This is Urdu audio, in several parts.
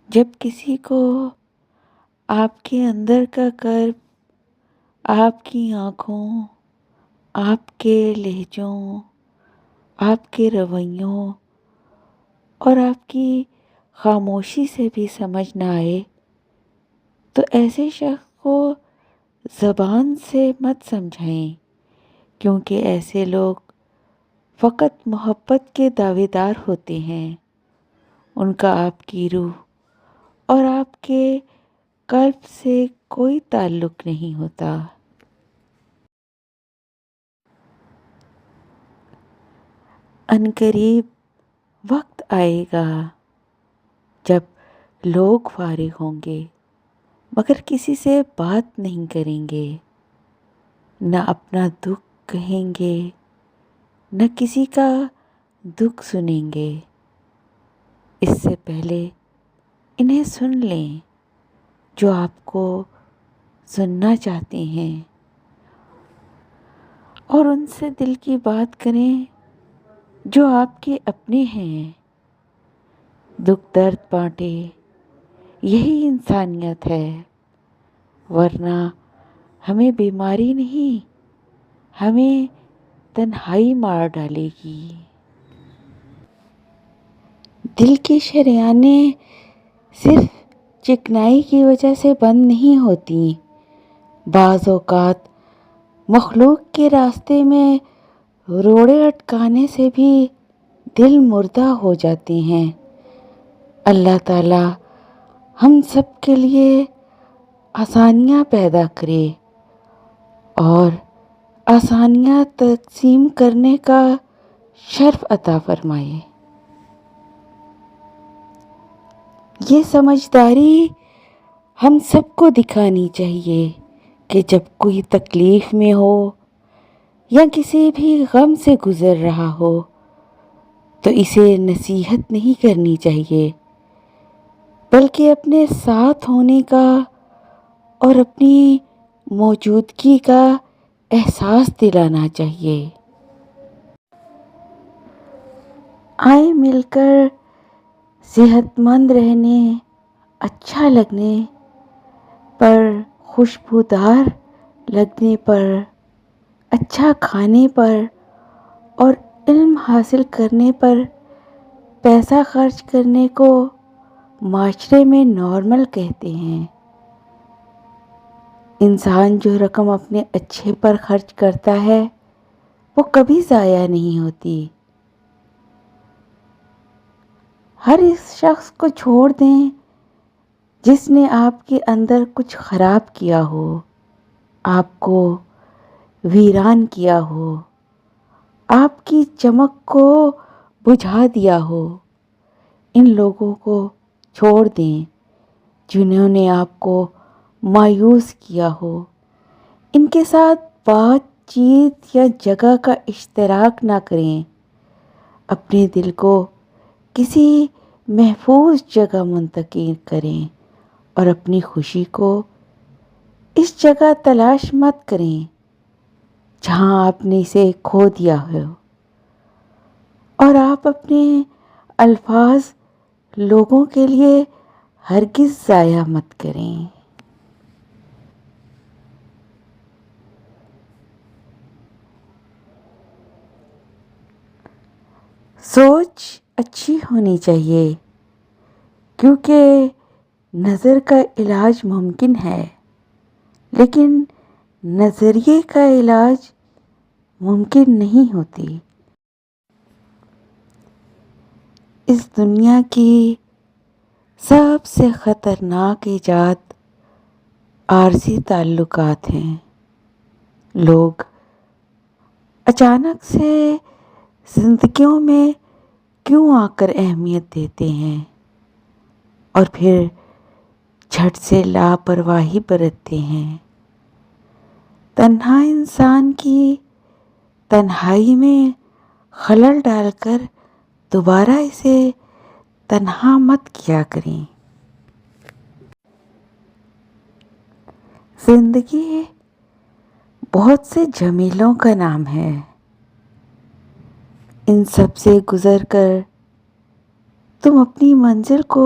جب کسی کو آپ کے اندر کا کرب، آپ کی آنکھوں، آپ کے لہجوں، آپ کے رویوں اور آپ کی خاموشی سے بھی سمجھ نہ آئے، تو ایسے شخص کو زبان سے مت سمجھائیں، کیونکہ ایسے لوگ فقط محبت کے دعوے دار ہوتے ہیں۔ ان کا آپ کی روح اور آپ کے قلب سے کوئی تعلق نہیں ہوتا۔ عنقریب وقت آئے گا جب لوگ فارغ ہوں گے مگر کسی سے بات نہیں کریں گے، نہ اپنا دکھ کہیں گے، نہ کسی کا دکھ سنیں گے۔ اس سے پہلے انہیں سن لیں جو آپ کو سننا چاہتے ہیں، اور ان سے دل کی بات کریں جو آپ کے اپنے ہیں۔ دکھ درد بانٹے، یہی انسانیت ہے، ورنہ ہمیں بیماری نہیں، ہمیں تنہائی مار ڈالے گی۔ دل کی شریانیں صرف چکنائی کی وجہ سے بند نہیں ہوتی، بعض اوقات مخلوق کے راستے میں روڑے اٹکانے سے بھی دل مردہ ہو جاتے ہیں۔ اللہ تعالی ہم سب کے لیے آسانیاں پیدا کرے اور آسانیاں تقسیم کرنے کا شرف عطا فرمائے۔ یہ سمجھداری ہم سب کو دکھانی چاہیے کہ جب کوئی تکلیف میں ہو یا کسی بھی غم سے گزر رہا ہو تو اسے نصیحت نہیں کرنی چاہیے، بلکہ اپنے ساتھ ہونے کا اور اپنی موجودگی کا احساس دلانا چاہیے۔ آئیں مل کر صحت مند رہنے، اچھا لگنے پر، خوشبودار لگنے پر، اچھا کھانے پر اور علم حاصل کرنے پر پیسہ خرچ کرنے کو معاشرے میں نارمل کہتے ہیں۔ انسان جو رقم اپنے اچھے پر خرچ کرتا ہے وہ کبھی ضائع نہیں ہوتی۔ ہر اس شخص کو چھوڑ دیں جس نے آپ کے اندر کچھ خراب کیا ہو، آپ کو ویران کیا ہو، آپ کی چمک کو بجھا دیا ہو۔ ان لوگوں کو چھوڑ دیں جنہوں نے آپ کو مایوس کیا ہو۔ ان کے ساتھ بات چیت یا جگہ کا اشتراک نہ کریں۔ اپنے دل کو کسی محفوظ جگہ منتقل کریں اور اپنی خوشی کو اس جگہ تلاش مت کریں جہاں آپ نے اسے کھو دیا ہو، اور آپ اپنے الفاظ لوگوں کے لیے ہرگز ضائع مت کریں۔ سوچ اچھی ہونی چاہیے، کیونکہ نظر کا علاج ممکن ہے لیکن نظریے کا علاج ممکن نہیں ہوتی۔ اس دنیا کی سب سے خطرناک ایجاد عارضی تعلقات ہیں۔ لوگ اچانک سے زندگیوں میں کیوں آ کر اہمیت دیتے ہیں اور پھر جھٹ سے لاپرواہی برتتے ہیں۔ تنہا انسان کی تنہائی میں خلل ڈال کر دوبارہ اسے تنہا مت کیا کریں۔ زندگی بہت سے جمیلوں کا نام ہے، ان سب سے گزر کر تم اپنی منزل کو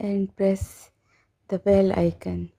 and press the bell icon.